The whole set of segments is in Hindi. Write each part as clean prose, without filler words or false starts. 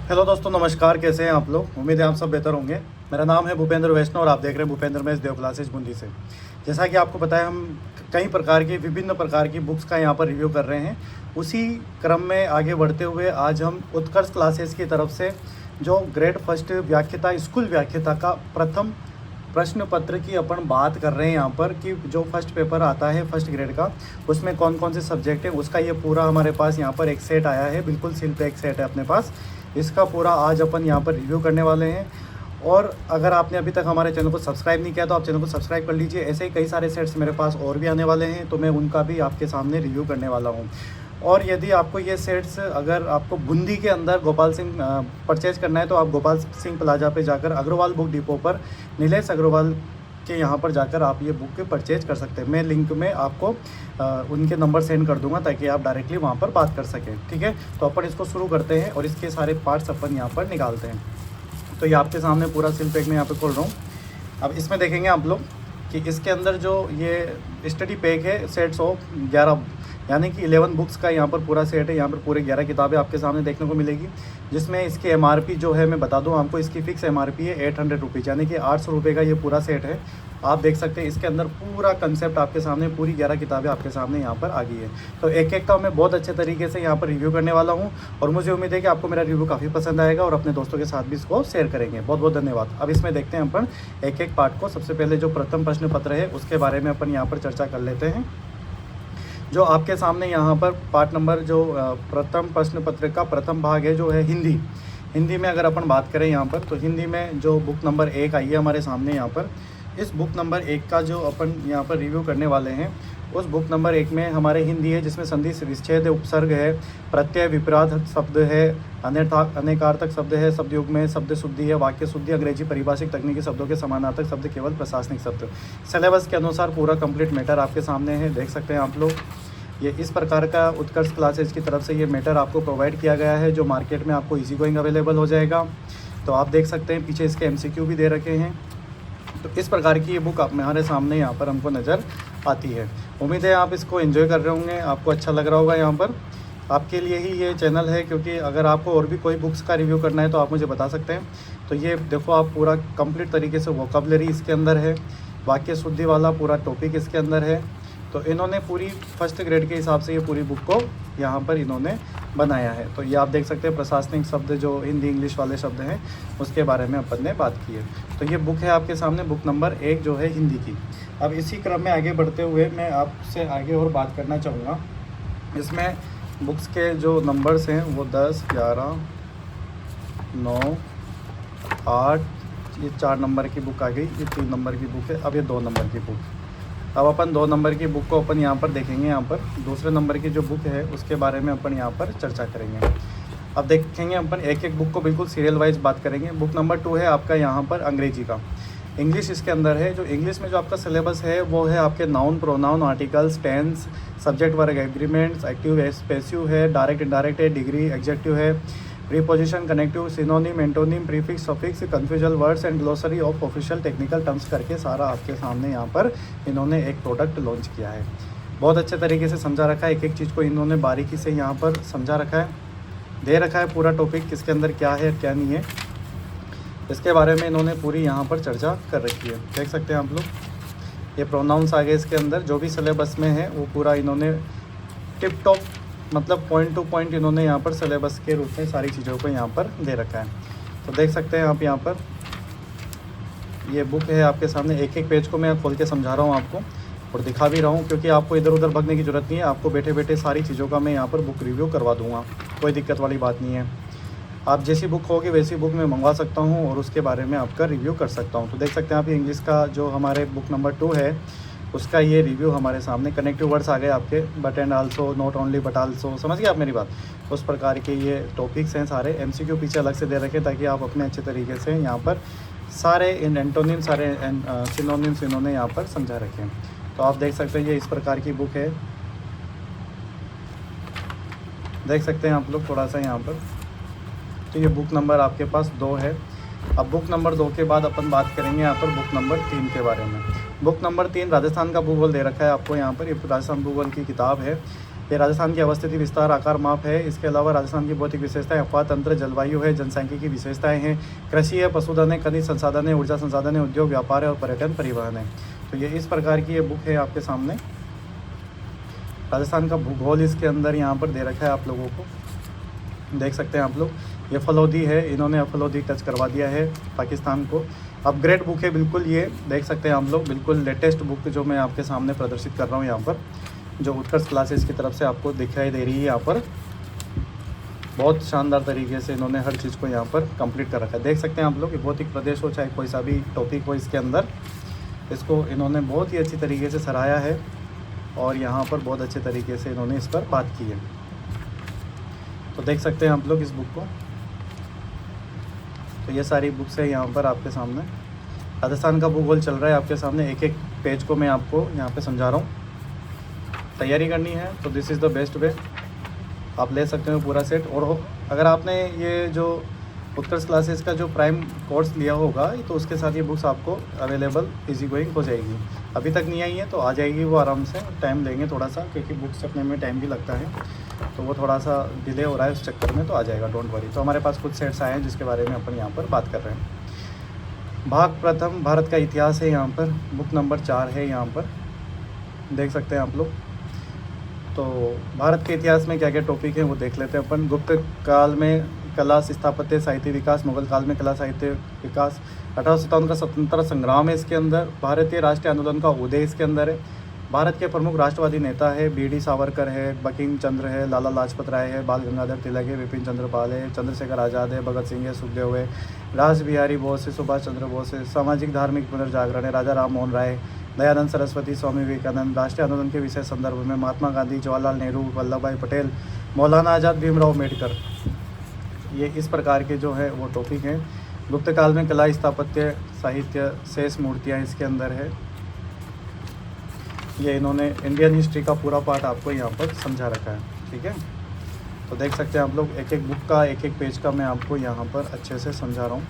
हेलो दोस्तों, नमस्कार। कैसे हैं आप लोग? उम्मीद है आप सब बेहतर होंगे। मेरा नाम है भूपेंद्र वैष्णव और आप देख रहे हैं भूपेंद्र मैस देव क्लासेज बूंदी से। जैसा कि आपको पता है, हम कई प्रकार की विभिन्न प्रकार की बुक्स का यहाँ पर रिव्यू कर रहे हैं। उसी क्रम में आगे बढ़ते हुए आज हम उत्कर्ष क्लासेज की तरफ से जो ग्रेड फर्स्ट व्याख्याता स्कूल व्याख्याता का प्रथम प्रश्न पत्र की अपन बात कर रहे हैं यहाँ पर कि जो फर्स्ट पेपर आता है फर्स्ट ग्रेड का, उसमें कौन कौन से सब्जेक्ट है उसका ये पूरा हमारे पास यहाँ पर एक सेट आया है। बिल्कुल सील पे एक सेट है अपने पास। इसका पूरा आज अपन यहाँ पर रिव्यू करने वाले हैं। और अगर आपने अभी तक हमारे चैनल को सब्सक्राइब नहीं किया तो आप चैनल को सब्सक्राइब कर लीजिए। ऐसे ही कई सारे सेट्स मेरे पास और भी आने वाले हैं, तो मैं उनका भी आपके सामने रिव्यू करने वाला हूँ। और यदि आपको ये सेट्स अगर आपको बूंदी के अंदर गोपाल सिंह परचेज़ करना है तो आप गोपाल सिंह प्लाजा पे जाकर अग्रवाल बुक डिपो पर नीलेश अग्रवाल के यहाँ पर जाकर आप ये बुक परचेज कर सकते हैं। मैं लिंक में आपको उनके नंबर सेंड कर दूंगा ताकि आप डायरेक्टली वहाँ पर बात कर सकें। ठीक है, तो अपन इसको शुरू करते हैं और इसके सारे पार्ट्स अपन यहाँ पर निकालते हैं। तो ये आपके सामने पूरा सील पैक में यहाँ पर खोल रहा हूँ। अब इसमें देखेंगे आप लोग कि इसके अंदर जो ये स्टडी पैक है सेट्स ऑफ 11 यानी कि 11 बुक्स का यहाँ पर पूरा सेट है। यहाँ पर पूरे 11 किताबें आपके सामने देखने को मिलेगी, जिसमें इसकी एमआरपी जो है मैं बता दूँ आपको, इसकी फ़िक्स एमआरपी है 800 रुपीज़, यानी कि 800 रुपये का ये पूरा सेट है। आप देख सकते हैं इसके अंदर पूरा कंसेप्ट आपके सामने, पूरी 11 किताबें आपके सामने यहाँ पर आ गई है। तो एक एक का मैं बहुत अच्छे तरीके से यहाँ पर रिव्यू करने वाला हूँ और मुझे उम्मीद है कि आपको मेरा रिव्यू काफ़ी पसंद आएगा और अपने दोस्तों के साथ भी इसको शेयर करेंगे। बहुत बहुत धन्यवाद। अब इसमें देखते हैं अपन एक एक पार्ट को। सबसे पहले जो प्रथम प्रश्न पत्र है उसके बारे में अपन यहाँ पर चर्चा कर लेते हैं। जो आपके सामने यहाँ पर पार्ट नंबर जो प्रथम प्रश्न पत्र का प्रथम भाग है जो है हिंदी में अगर अपन बात करें यहाँ पर, तो हिंदी में जो बुक नंबर 1 आई है हमारे सामने यहाँ पर, इस बुक नंबर 1 का जो अपन यहाँ पर रिव्यू करने वाले हैं, उस बुक नंबर 1 में हमारे हिंदी है जिसमें संधि विच्छेद है, उपसर्ग है, प्रत्यय विपराध शब्द है, अनेकार्थक शब्द है, शब्द युग में शब्द शुद्धि है, वाक्य शुद्धि, अंग्रेजी परिभाषिक तकनीकी शब्दों के समानार्थक शब्द, केवल प्रशासनिक शब्द। सिलेबस के अनुसार पूरा कंप्लीट मैटर आपके सामने है, देख सकते हैं आप लोग। ये इस प्रकार का उत्कर्ष क्लासेज की तरफ से ये मैटर आपको प्रोवाइड किया गया है, जो मार्केट में आपको इजी गोइंग अवेलेबल हो जाएगा। तो आप देख सकते हैं पीछे इसके MCQ भी दे रखे हैं। तो इस प्रकार की ये बुक आप हमारे सामने यहाँ पर हमको नज़र आती है। उम्मीद है आप इसको एंजॉय कर रहे होंगे, आपको अच्छा लग रहा होगा। यहाँ पर आपके लिए ही ये चैनल है, क्योंकि अगर आपको और भी कोई बुक्स का रिव्यू करना है तो आप मुझे बता सकते हैं। तो ये देखो, आप पूरा कंप्लीट तरीके से वोकैबुलरी इसके अंदर है, वाक्य शुद्धि वाला पूरा टॉपिक इसके अंदर है। तो इन्होंने पूरी फर्स्ट ग्रेड के हिसाब से ये पूरी बुक को यहाँ पर इन्होंने बनाया है। तो ये आप देख सकते हैं प्रशासनिक शब्द जो हिंदी इंग्लिश वाले शब्द हैं उसके बारे में अपन ने बात की है। तो ये बुक है आपके सामने, बुक नंबर 1 जो है हिंदी की। अब इसी क्रम में आगे बढ़ते हुए मैं आपसे आगे और बात करना चाहूँगा। इसमें बुक्स के जो नंबर्स हैं वो 10, 11, 9, 8, ये 4 नंबर की बुक आ गई, ये 3 नंबर की बुक है। अब ये 2 नंबर की बुक। अब अपन 2 नंबर की बुक को अपन यहाँ पर देखेंगे। यहाँ पर दूसरे नंबर की जो बुक है उसके बारे में अपन यहाँ पर चर्चा करेंगे। अब देखेंगे अपन एक एक बुक को बिल्कुल सीरियल वाइज बात करेंगे। बुक नंबर 2 है आपका यहाँ पर अंग्रेजी का, इंग्लिश इसके अंदर है। जो इंग्लिश में जो आपका सिलेबस है वो है आपके noun, pronoun, articles, tense, subject verb agreements, active passive है, डायरेक्ट इनडायरेक्ट है, डिग्री, एग्जेक्टिव है, preposition, connective, synonym, antonym, prefix, suffix, confusable words and glossary of official technical terms करके सारा आपके सामने यहाँ पर इन्होंने एक प्रोडक्ट लॉन्च किया है। बहुत अच्छे तरीके से समझा रखा है, एक एक चीज़ को इन्होंने बारीकी से यहाँ पर समझा रखा है, दे रखा है पूरा टॉपिक किसके अंदर क्या है क्या नहीं है, इसके बारे में इन्होंने पूरी यहाँ पर चर्चा कर रखी है। देख सकते हैं आप लोग। ये प्रोनाउंस आगे इसके अंदर जो भी सिलेबस में है वो पूरा इन्होंने टिप टॉप, मतलब पॉइंट टू पॉइंट इन्होंने यहाँ पर सिलेबस के रूप में सारी चीज़ों को यहाँ पर दे रखा है। तो देख सकते हैं आप यहाँ पर ये बुक है आपके सामने। एक एक पेज को मैं खोल के समझा रहा हूँ आपको और दिखा भी रहा हूँ, क्योंकि आपको इधर उधर भगने की ज़रूरत नहीं है। आपको बैठे बैठे सारी चीज़ों का मैं यहाँ पर बुक रिव्यू करवा दूँगा, कोई दिक्कत वाली बात नहीं है। आप जैसी बुक होगी वैसी बुक मैं मंगवा सकता हूँ और उसके बारे में आपका रिव्यू कर सकता हूँ। तो देख सकते हैं आप, ये इंग्लिश का जो हमारे बुक नंबर 2 है उसका ये रिव्यू हमारे सामने। कनेक्टिव वर्ड्स आ गए आपके, but and also, not only but also, समझ गए आप मेरी बात। उस प्रकार के ये टॉपिक्स हैं सारे। MCQ पीछे अलग से दे रखे ताकि आप अपने अच्छे तरीके से यहाँ पर सारे एंटोनिम, सारे सिनोनिम्स इन्होंने यहाँ पर समझा रखे हैं। तो आप देख सकते हैं ये इस प्रकार की बुक है, देख सकते हैं आप लोग थोड़ा सा यहाँ पर। तो ये बुक नंबर आपके पास 2 है। अब बुक नंबर 2 के बाद अपन बात करेंगे यहाँ पर बुक नंबर 3 के बारे में। बुक नंबर 3 राजस्थान का भूगोल दे रखा है आपको यहाँ पर। ये राजस्थान भूगोल की किताब है। ये राजस्थान की अवस्थिति, विस्तार, आकार, माप है। इसके अलावा राजस्थान की भौतिक विशेषताएं अफवाह तंत्र, जलवायु है, जनसांख्यिकी विशेषताएं हैं, कृषि है, पशुधन है, खनिज संसाधन है, ऊर्जा संसाधन है, उद्योग, व्यापार है और पर्यटन, परिवहन है। तो ये इस प्रकार की ये बुक है आपके सामने। राजस्थान का भूगोल इसके अंदर यहाँ पर दे रखा है, आप लोगों को देख सकते हैं आप लोग। ये फलौदी है, इन्होंने फलौदी टच करवा दिया है पाकिस्तान को। अपग्रेड बुक है बिल्कुल, ये देख सकते हैं आप लोग, बिल्कुल लेटेस्ट बुक जो मैं आपके सामने प्रदर्शित कर रहा हूँ यहाँ पर, जो उत्कर्ष क्लासेस की तरफ से आपको दिखाई दे रही है। यहाँ पर बहुत शानदार तरीके से इन्होंने हर चीज़ को यहाँ पर कंप्लीट कर रखा है। देख सकते हैं आप लोग कि भौतिक प्रदेश हो चाहे कोई सा भी टॉपिक हो, इसके अंदर इसको इन्होंने बहुत ही अच्छी तरीके से सराहा है और यहाँ पर बहुत अच्छे तरीके से इन्होंने इस पर बात की है। तो देख सकते हैं आप लोग इस बुक को। तो ये सारी बुक्स है यहाँ पर आपके सामने। राजस्थान का भूगोल चल रहा है आपके सामने, एक एक पेज को मैं आपको यहाँ पे समझा रहा हूँ। तैयारी करनी है तो this is the best way, आप ले सकते हो पूरा सेट। और अगर आपने ये जो उत्कर्ष क्लासेस का जो प्राइम कोर्स लिया होगा तो उसके साथ ये बुक्स आपको अवेलेबल इजी गोइंग हो जाएगी। अभी तक नहीं आई है तो आ जाएगी वो आराम से, टाइम लेंगे थोड़ा सा क्योंकि बुक्स छपने में टाइम भी लगता है, तो वो थोड़ा सा डिले हो रहा है उस चक्कर में, तो आ जाएगा, डोंट वरी। तो हमारे पास कुछ सेट्स आए हैं जिसके बारे में अपन यहाँ पर बात कर रहे हैं। भाग प्रथम भारत का इतिहास है यहाँ पर, बुक नंबर 4 है यहाँ पर, देख सकते हैं आप लोग। तो भारत के इतिहास में क्या क्या टॉपिक हैं वो देख लेते हैं अपन। गुप्त काल में कला स्थापत्य साहित्य विकास, मुगल काल में कला साहित्य विकास, 1857 का स्वतंत्रता संग्राम है इसके अंदर, भारतीय राष्ट्रीय आंदोलन का उदय इसके अंदर है, भारत के प्रमुख राष्ट्रवादी नेता है, बी.डी. सावरकर है, बंकिम चंद्र है, लाला लाजपत राय है, बाल गंगाधर तिलक है, विपिन चंद्र पाल है, चंद्रशेखर आज़ाद है, भगत सिंह है, सुखदेव है, राज बिहारी बोस है, सुभाष चंद्र बोस है, सामाजिक धार्मिक पुनर्जागरण है, राजा राम मोहन राय, दयानंद सरस्वती, स्वामी विवेकानंद, राष्ट्रीय आंदोलन के विषय संदर्भ में महात्मा गांधी, जवाहरलाल नेहरू, वल्लभ भाई पटेल, मौलाना आज़ाद, भीमराव अम्बेडकर, ये इस प्रकार के जो है वो टॉपिक हैं। गुप्त काल में कला स्थापत्य साहित्य शेष मूर्तियाँ इसके अंदर है। ये इन्होंने इंडियन हिस्ट्री का पूरा पार्ट आपको यहाँ पर समझा रखा है, ठीक है। तो देख सकते हैं आप लोग, एक एक बुक का एक एक पेज का मैं आपको यहाँ पर अच्छे से समझा रहा हूँ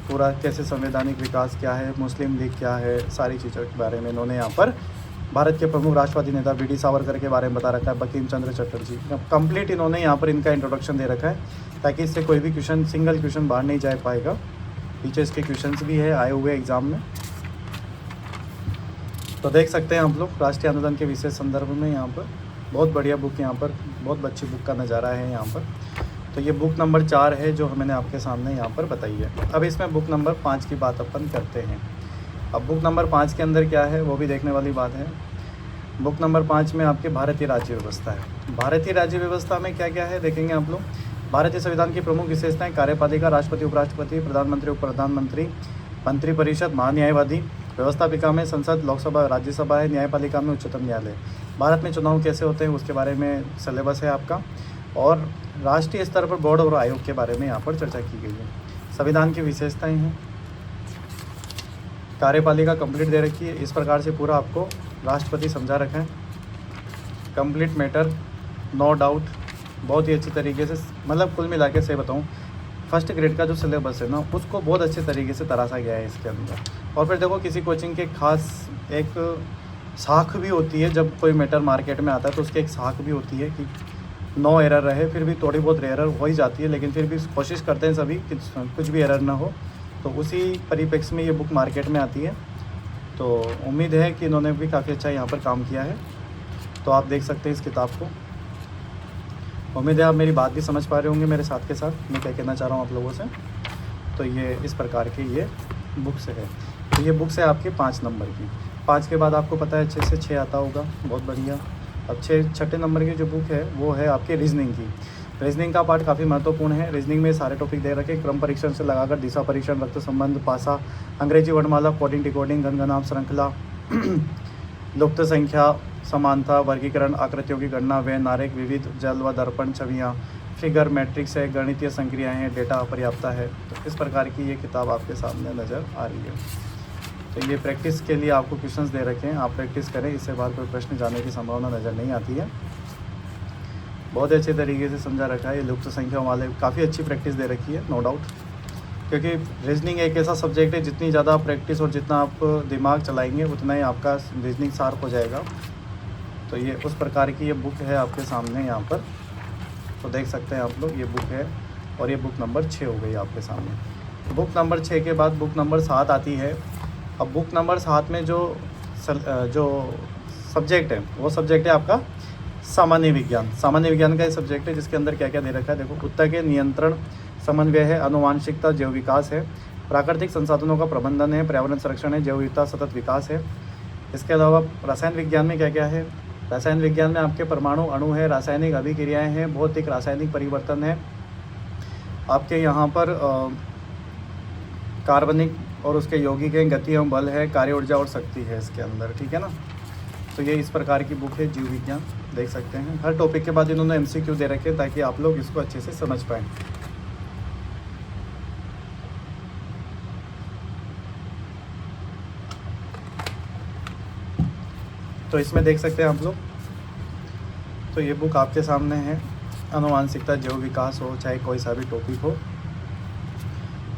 पूरा, कैसे संवैधानिक विकास क्या है, मुस्लिम लीग क्या है, सारी चीज़ों के बारे में इन्होंने यहाँ पर भारत के प्रमुख राष्ट्रवादी नेता बी.डी. सावरकर के बारे में बता रखा है, बंकिम चंद्र चटर्जी कंप्लीट इन्होंने यहाँ पर इनका इंट्रोडक्शन दे रखा है ताकि इससे कोई भी क्वेश्चन, सिंगल क्वेश्चन बाहर नहीं जा पाएगा। पीछे इसके क्वेश्चंस भी है आए हुए एग्ज़ाम में। तो देख सकते हैं आप लोग राष्ट्रीय आंदोलन के विशेष संदर्भ में यहाँ पर बहुत बढ़िया बुक, यहाँ पर बहुत अच्छी बुक का नज़ारा है यहाँ पर। तो ये बुक नंबर 4 है जो मैंने आपके सामने यहाँ पर बताई है। अब इसमें बुक नंबर 5 की बात अपन करते हैं। अब बुक नंबर 5 के अंदर क्या है वो भी देखने वाली बात है। बुक नंबर 5 में आपके भारतीय राज्य व्यवस्था है। भारतीय राज्य व्यवस्था में क्या क्या है देखेंगे आप लोग। भारतीय संविधान की प्रमुख विशेषताएं, कार्यपालिका, राष्ट्रपति, उपराष्ट्रपति, प्रधानमंत्री, उप प्रधानमंत्री, मंत्रिपरिषद, महान्यायवादी, व्यवस्थापिका में संसद, लोकसभा, राज्यसभा है, न्यायपालिका में उच्चतम न्यायालय। भारत में चुनाव कैसे होते हैं उसके बारे में सिलेबस है आपका, और राष्ट्रीय स्तर पर बोर्ड और आयोग के बारे में यहाँ पर चर्चा की गई है। संविधान की विशेषताएं हैं, कार्यपालिका कंप्लीट दे रखी है, इस प्रकार से पूरा आपको राष्ट्रपति समझा रखा है। कंप्लीट मैटर, नो डाउट, बहुत ही अच्छी तरीके से, मतलब कुल मिला के से बताऊँ, फर्स्ट ग्रेड का जो सिलेबस है ना उसको बहुत अच्छे तरीके से तराशा गया है इसके अंदर। और फिर देखो किसी कोचिंग के खास एक साख भी होती है, जब कोई मैटर मार्केट में आता है तो उसकी एक साख भी होती है कि नो एरर रहे, फिर भी थोड़ी बहुत एरर हो ही जाती है, लेकिन फिर भी कोशिश करते हैं सभी कि कुछ भी एरर ना हो। तो उसी परिप्रेक्ष्य में ये बुक मार्केट में आती है। तो उम्मीद है कि इन्होंने भी काफ़ी अच्छा यहाँ पर काम किया है। तो आप देख सकते हैं इस किताब को। उम्मीद है आप मेरी बात भी समझ पा रहे होंगे मेरे साथ के साथ मैं क्या कहना चाह रहा हूँ आप लोगों से। तो ये इस प्रकार की ये बुक्स है। तो ये बुक्स है आपके 5 नंबर की। 5 के बाद आपको पता है अच्छे से 6 आता होगा, बहुत बढ़िया। अब 6 नंबर की जो बुक है वो है आपके रीजनिंग की। रीजनिंग का पार्ट काफ़ी महत्वपूर्ण है। रीजनिंग में सारे टॉपिक दे रखे, क्रम परीक्षण से लगाकर दिशा परीक्षण, रक्त संबंध, पासा, अंग्रेजी वर्णमाला, कोडिंग, डिकोडिंग, गणगनाम, श्रृंखला, लुप्त संख्या, समानता, वर्गीकरण, आकृतियों की गणना, व्यय, नारेक, विविध, जल व दर्पण, छवियाँ, फिगर, मैट्रिक्स है, गणितीय संक्रियाएँ हैं, डेटा अपर्याप्तता है। तो इस प्रकार की ये किताब आपके सामने नज़र आ रही है। तो ये प्रैक्टिस के लिए आपको क्वेश्चंस दे रखे हैं, आप प्रैक्टिस करें, इससे बाहर कोई प्रश्न जाने की संभावना नज़र नहीं आती है। बहुत अच्छे तरीके से समझा रखा है। ये लुप्त संख्याओं वाले काफ़ी अच्छी प्रैक्टिस दे रखी है, नो डाउट, क्योंकि रीजनिंग एक ऐसा सब्जेक्ट है जितनी ज़्यादा प्रैक्टिस और जितना आप दिमाग चलाएंगे उतना ही आपका रीजनिंग शार्प हो जाएगा। तो ये उस प्रकार की ये बुक है आपके सामने यहाँ पर। तो देख सकते हैं आप लोग, ये बुक है और ये बुक नंबर 6 हो गई आपके सामने। बुक नंबर 6 के बाद बुक नंबर 7 आती है। अब बुक नंबर 7 में जो सब्जेक्ट है वो सब्जेक्ट है आपका सामान्य विज्ञान। सामान्य विज्ञान का ये सब्जेक्ट है जिसके अंदर क्या क्या दे रखा है देखो। उत्तर के नियंत्रण समन्वय है, आनुवांशिकता जैव विकास है, प्राकृतिक संसाधनों का प्रबंधन है, पर्यावरण संरक्षण है, जैव विविधता सतत विकास है। इसके अलावा रसायन विज्ञान में क्या क्या है, रसायन विज्ञान में आपके परमाणु अणु है, रासायनिक अभिक्रियाएं हैं, भौतिक रासायनिक परिवर्तन है, आपके यहाँ पर कार्बनिक और उसके यौगिक हैं, गति एवं बल है, कार्य ऊर्जा और शक्ति है इसके अंदर, ठीक है ना। तो ये इस प्रकार की बुक है जीव विज्ञान, देख सकते हैं। हर टॉपिक के बाद इन्होंने MCQ दे रखे ताकि आप लोग इसको अच्छे से समझ पाएँ। तो इसमें देख सकते हैं आप लोग, तो ये बुक आपके सामने है। आनुवांशिकता जैव विकास हो, चाहे कोई सा भी टॉपिक हो,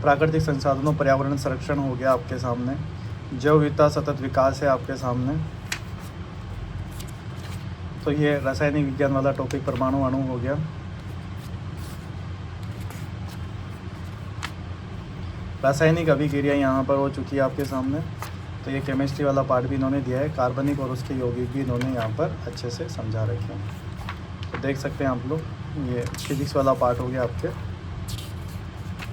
प्राकृतिक संसाधनों पर्यावरण संरक्षण हो गया आपके सामने, जैव विविधता सतत विकास है आपके सामने। तो ये रासायनिक विज्ञान वाला टॉपिक परमाणु अणु हो गया। रासायनिक अभिक्रिया यहाँ पर हो चुकी है आपके सामने। तो ये केमिस्ट्री वाला पार्ट भी इन्होंने दिया है, कार्बनिक और उसके यौगिक भी इन्होंने यहाँ पर अच्छे से समझा रखे हैं। तो देख सकते हैं आप लोग, ये फिजिक्स वाला पार्ट हो गया आपके।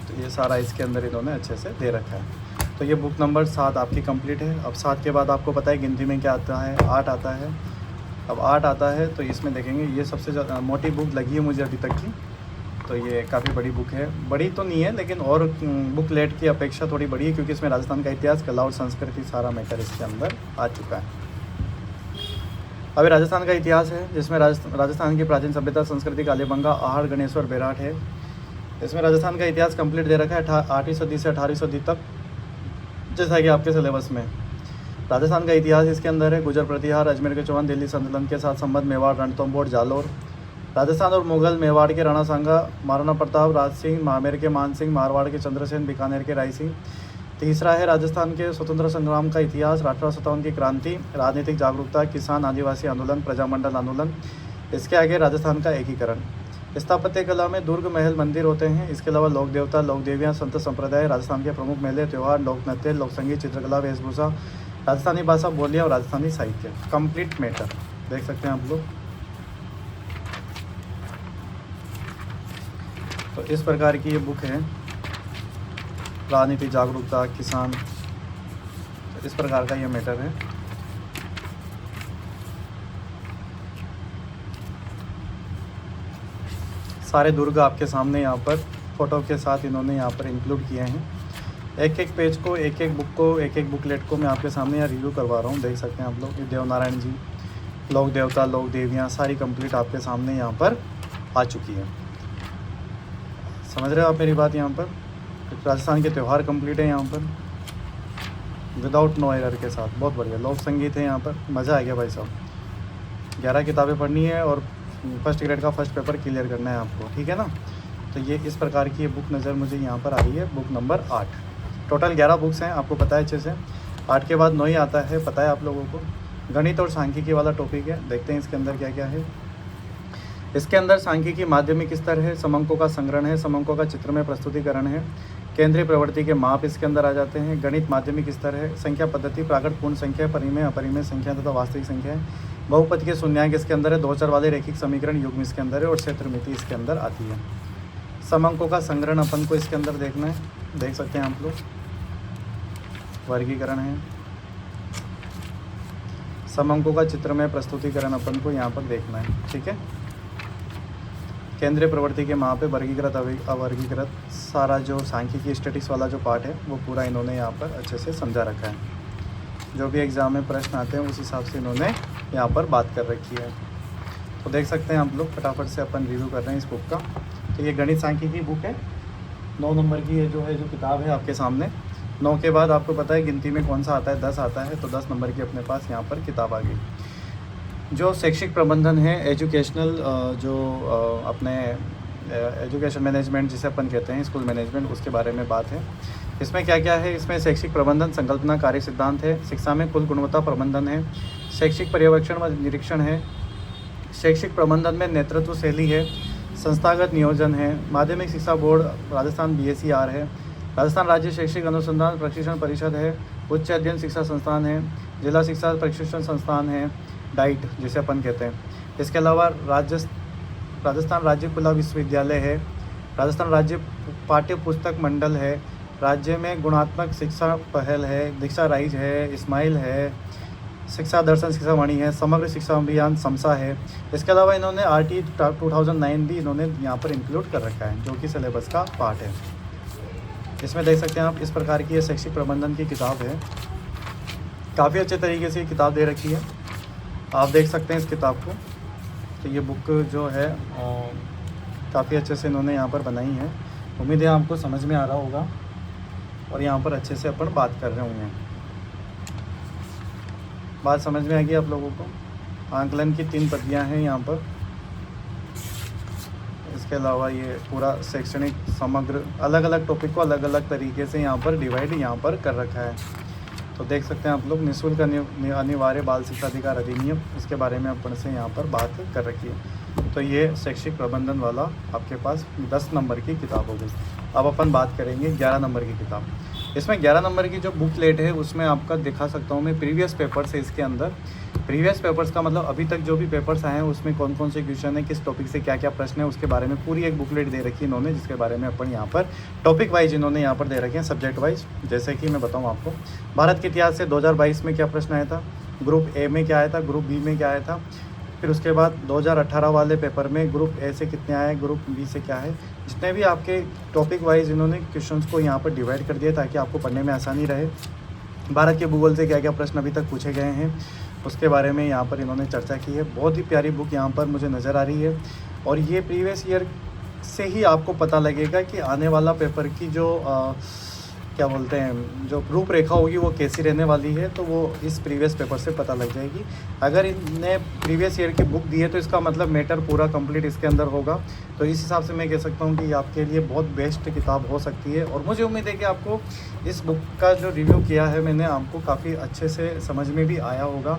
तो ये सारा इसके अंदर इन्होंने अच्छे से दे रखा है। तो ये बुक नंबर 7 आपकी कंप्लीट है। अब 7 के बाद आपको पता है गिनती में क्या आता है, 8 आता है। अब 8 आता है तो इसमें देखेंगे ये सबसे ज़्यादा मोटी बुक लगी है मुझे अभी तक की। तो ये काफ़ी बड़ी बुक है, बड़ी तो नहीं है लेकिन और बुकलेट की अपेक्षा थोड़ी बड़ी है, क्योंकि इसमें राजस्थान का इतिहास, कला और संस्कृति सारा मैटर इसके अंदर आ चुका है। अभी राजस्थान का इतिहास है जिसमें राजस्थान की प्राचीन सभ्यता, संस्कृति, कालीबंगा, आहड़, गणेश्वर, बेराट है। इसमें राजस्थान का इतिहास कंप्लीट दे रखा है 8वीं सदी से 18वीं सदी तक, जैसा कि आपके सिलेबस में। राजस्थान का इतिहास इसके अंदर है गुजर प्रतिहार, अजमेर के चौहान, दिल्ली सल्तनत के साथ संबंध, मेवाड़, रणथंभौर, जालौर। राजस्थान और मुगल, मेवाड़ के राणा सांगा, महाराणा प्रताप, राज सिंह, महामेर के मान सिंह, मारवाड़ के चंद्रसेन, बीकानेर के राय सिंह। तीसरा है राजस्थान के स्वतंत्र संग्राम का इतिहास, 1857 की क्रांति, राजनीतिक जागरूकता, किसान आदिवासी आंदोलन, प्रजामंडल आंदोलन। इसके आगे राजस्थान का एकीकरण। स्थापत्य कला में दुर्ग, महल, मंदिर होते हैं। इसके अलावा लोक देवता, लोक देवियाँ, संत संप्रदाय, राजस्थान के प्रमुख मेले, त्यौहार, लोक नृत्य, लोक संगीत, चित्रकला, वेशभूषा, राजस्थानी भाषा, बोलियाँ और राजस्थानी साहित्य। कंप्लीट मैटर देख सकते हैं आप लोग। तो इस प्रकार की ये बुक है, राजनीति, जागरूकता, किसान, तो इस प्रकार का ये मैटर है। सारे दुर्ग आपके सामने यहाँ पर फ़ोटो के साथ इन्होंने यहाँ पर इंक्लूड किए हैं। एक एक पेज को, एक एक बुक को, एक एक बुकलेट को मैं आपके सामने यहाँ रिव्यू करवा रहा हूँ। देख सकते हैं आप लोग, ये देवनारायण जी, लोक देवता, लोक देवियाँ सारी कंप्लीट आपके सामने यहाँ पर आ चुकी है। समझ रहे हो आप मेरी बात। यहाँ पर राजस्थान के त्यौहार कंप्लीट है यहाँ पर विदाउट नो एरर के साथ, बहुत बढ़िया। लोक संगीत है यहाँ पर, मज़ा आ गया भाई साहब। 11 किताबें पढ़नी है और फर्स्ट ग्रेड का फर्स्ट पेपर क्लियर करना है आपको, ठीक है ना। तो ये इस प्रकार की ये बुक नज़र मुझे यहाँ पर आ रही है, बुक नंबर 8। टोटल 11 बुक्स हैं, आपको पता है अच्छे से। 8 के बाद 9 ही आता है, पता है आप लोगों को। गणित और सांख्यिकी वाला टॉपिक है, देखते हैं इसके अंदर क्या क्या है। इसके अंदर सांख्यिकी माध्यमिक स्तर है, समंकों का संग्रहण है, समंकों का चित्र में प्रस्तुतिकरण है, केंद्रीय प्रवृत्ति के माप इसके अंदर आ जाते हैं। गणित माध्यमिक स्तर है, संख्या पद्धति, प्राकृत पूर्ण संख्या, परिमेय अपरिमेय संख्या तथा वास्तविक संख्या है। बहुपद के शून्यांक इसके अंदर है, 2 चर वाले रैखिक समीकरण युग्म इसके अंदर है और क्षेत्रमिति इसके अंदर आती है। समंकों का संग्रहण अपन को इसके अंदर देखना है, देख सकते हैं आप लोग। वर्गीकरण है, समंकों का चित्र में प्रस्तुतिकरण अपन को यहाँ पर देखना है, ठीक है। केंद्रीय प्रवृत्ति के माप पे वर्गीकृत अवर्गीकृत सारा जो सांख्यिकी स्टैटिक्स वाला जो पार्ट है वो पूरा इन्होंने यहाँ पर अच्छे से समझा रखा है। जो भी एग्ज़ाम में प्रश्न आते हैं उस हिसाब से इन्होंने यहाँ पर बात कर रखी है। तो देख सकते हैं आप लोग, फटाफट से अपन रिव्यू कर रहे हैं इस बुक का। तो ये गणित सांख्यिकी बुक है, 9 नंबर की ये जो किताब है आपके सामने। 9 के बाद आपको पता है गिनती में कौन सा आता है, 10 आता है। तो 10 नंबर की अपने पास यहाँ पर किताब आ गई। जो शैक्षिक प्रबंधन है, एजुकेशनल अपने एजुकेशन मैनेजमेंट जिसे अपन कहते हैं, स्कूल मैनेजमेंट, उसके बारे में बात है। इसमें क्या क्या है, इसमें शैक्षिक प्रबंधन, संकल्पना, कार्य सिद्धांत है। शिक्षा में कुल गुणवत्ता प्रबंधन है, शैक्षिक पर्यवेक्षण व निरीक्षण है, शैक्षिक प्रबंधन में नेतृत्व शैली है, संस्थागत नियोजन है, माध्यमिक शिक्षा बोर्ड राजस्थान BSER है, राजस्थान राज्य शैक्षिक अनुसंधान प्रशिक्षण परिषद है, उच्च अध्ययन शिक्षा संस्थान है, जिला शिक्षा प्रशिक्षण संस्थान है, डाइट जिसे अपन कहते हैं। इसके अलावा राजस्थान राज्य खुला विश्वविद्यालय है, राजस्थान राज्य पाठ्य पुस्तक मंडल है, राज्य में गुणात्मक शिक्षा पहल है, दीक्षा राइज है, इस्माइल है, शिक्षा दर्शन शिक्षा वाणी है, समग्र शिक्षा अभियान समसा है। इसके अलावा इन्होंने RT 2009 भी इन्होंने यहाँ पर इंक्लूड कर रखा है, जो कि सिलेबस का पार्ट है। इसमें देख सकते हैं आप, इस प्रकार की ये शैक्षिक प्रबंधन की किताब है। काफ़ी अच्छे तरीके से ये किताब दे रखी है, आप देख सकते हैं इस किताब को। तो ये बुक जो है काफ़ी अच्छे से इन्होंने यहाँ पर बनाई है। उम्मीद है आपको समझ में आ रहा होगा और यहाँ पर अच्छे से अपन बात कर रहे होंगे। बात समझ में आ गई आप लोगों को। आंकलन की 3 पद्तियाँ हैं यहाँ पर। इसके अलावा ये पूरा शैक्षणिक समग्र अलग अलग टॉपिक को अलग अलग तरीके से यहाँ पर डिवाइड यहाँ पर कर रखा है। तो देख सकते हैं आप लोग, निःशुल्क अनिवार्य बाल शिक्षा अधिकार अधिनियम, इसके बारे में अपन से यहाँ पर बात कर रखी है। तो ये शैक्षिक प्रबंधन वाला आपके पास 10 नंबर की किताब हो गई। अब अपन बात करेंगे 11 नंबर की किताब। इसमें 11 नंबर की जो बुकलेट है उसमें आपका दिखा सकता हूँ मैं प्रीवियस पेपर्स है इसके अंदर। प्रीवियस पेपर्स का मतलब अभी तक जो भी पेपर्स आए हैं उसमें कौन कौन से क्वेश्चन है, किस टॉपिक से क्या क्या प्रश्न है, उसके बारे में पूरी एक बुकलेट दे रखी है इन्होंने, जिसके बारे में अपन यहाँ पर टॉपिक वाइज इन्होंने यहाँ पर दे रखे हैं, सब्जेक्ट वाइज। जैसे कि मैं बताऊँ आपको, भारत के इतिहास से 2022 में क्या प्रश्न आया था, ग्रुप ए में क्या आया था, ग्रुप बी में क्या आया था, फिर उसके बाद 2018 वाले पेपर में ग्रुप ए से कितने आए, ग्रुप बी से क्या है। जितने भी आपके टॉपिक वाइज इन्होंने क्वेश्चंस को यहाँ पर डिवाइड कर दिया ताकि आपको पढ़ने में आसानी रहे। भारत के भूगोल से क्या क्या प्रश्न अभी तक पूछे गए हैं उसके बारे में यहाँ पर इन्होंने चर्चा की है। बहुत ही प्यारी बुक यहाँ पर मुझे नज़र आ रही है और ये प्रीवियस ईयर से ही आपको पता लगेगा कि आने वाला पेपर की जो क्या बोलते हैं, जो रूपरेखा होगी वो कैसी रहने वाली है, तो वो इस प्रीवियस पेपर से पता लग जाएगी। अगर इनने प्रीवियस ईयर की बुक दी है तो इसका मतलब मैटर पूरा कंप्लीट इसके अंदर होगा। तो इस हिसाब से मैं कह सकता हूँ कि ये आपके लिए बहुत बेस्ट किताब हो सकती है। और मुझे उम्मीद है कि आपको इस बुक का जो रिव्यू किया है मैंने, आपको काफ़ी अच्छे से समझ में भी आया होगा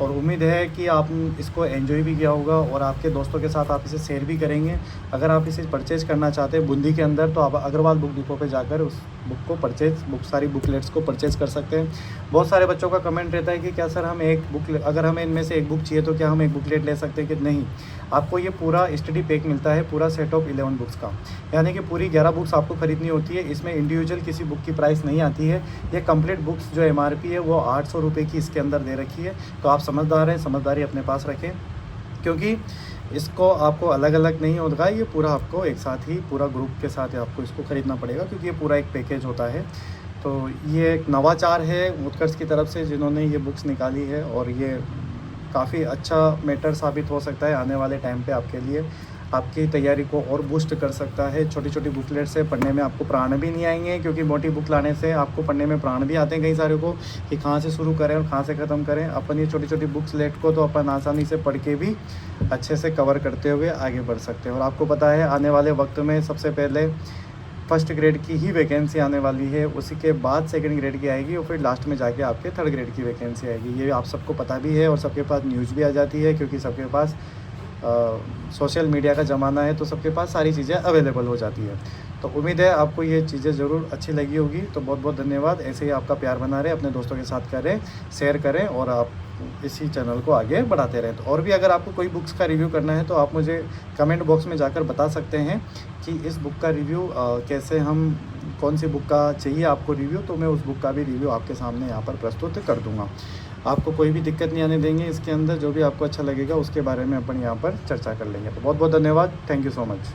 और उम्मीद है कि आप इसको एंजॉय भी किया होगा और आपके दोस्तों के साथ आप इसे शेयर भी करेंगे। अगर आप इसे परचेज़ करना चाहते हैं बूंदी के अंदर तो आप अग्रवाल बुक डिपो पे जाकर उस बुक को सारी बुकलेट्स को परचेज़ कर सकते हैं। बहुत सारे बच्चों का कमेंट रहता है कि क्या सर हम एक बुक, अगर हमें इनमें से एक बुक चाहिए तो क्या हम एक बुकलेट ले सकते हैं कि नहीं। आपको ये पूरा स्टडी पैक मिलता है, पूरा सेट ऑफ 11 बुक्स का, यानी कि पूरी 11 बुक्स आपको खरीदनी होती है। इसमें इंडिविजुअल किसी बुक की प्राइस नहीं आती है। ये कंप्लीट बुक्स जो MRP है वो 800 रुपये की इसके अंदर दे रखी है। तो आप समझदार हैं, समझदारी अपने पास रखें, क्योंकि इसको आपको अलग अलग नहीं होगा, ये पूरा आपको एक साथ ही पूरा ग्रुप के साथ आपको इसको ख़रीदना पड़ेगा, क्योंकि ये पूरा एक पैकेज होता है। तो ये एक नवाचार है उत्कर्ष की तरफ से जिन्होंने ये बुक्स निकाली है और ये काफ़ी अच्छा मैटर साबित हो सकता है आने वाले टाइम पे आपके लिए। आपकी तैयारी को और बूस्ट कर सकता है। छोटी छोटी बुकलेट से पढ़ने में आपको प्राण भी नहीं आएंगे, क्योंकि मोटी बुक लाने से आपको पढ़ने में प्राण भी आते हैं कई सारे को, कि कहाँ से शुरू करें और कहाँ से ख़त्म करें। अपन ये छोटी छोटी बुक्स लेट को तो अपन आसानी से पढ़ के भी अच्छे से कवर करते हुए आगे बढ़ सकते हैं। और आपको पता है आने वाले वक्त में सबसे पहले फर्स्ट ग्रेड की ही वैकेंसी आने वाली है, उसी के बाद सेकंड ग्रेड की आएगी और फिर लास्ट में जाके आपके थर्ड ग्रेड की वैकेंसी आएगी। ये आप सबको पता भी है और सबके पास न्यूज़ भी आ जाती है, क्योंकि सबके पास सोशल मीडिया का ज़माना है, तो सबके पास सारी चीज़ें अवेलेबल हो जाती है। तो उम्मीद है आपको ये चीज़ें ज़रूर अच्छी लगी होगी। तो बहुत बहुत धन्यवाद। ऐसे ही आपका प्यार बना रहे, अपने दोस्तों के साथ करें, शेयर करें और आप इसी चैनल को आगे बढ़ाते रहें। तो और भी अगर आपको कोई बुक्स का रिव्यू करना है तो आप मुझे कमेंट बॉक्स में जाकर बता सकते हैं कि इस बुक का रिव्यू कैसे, हम कौन सी बुक का चाहिए आपको रिव्यू, तो मैं उस बुक का भी रिव्यू आपके सामने यहाँ पर प्रस्तुत कर दूँगा। आपको कोई भी दिक्कत नहीं आने देंगे। इसके अंदर जो भी आपको अच्छा लगेगा उसके बारे में अपन यहाँ पर चर्चा कर लेंगे। तो बहुत बहुत धन्यवाद। Thank you so much.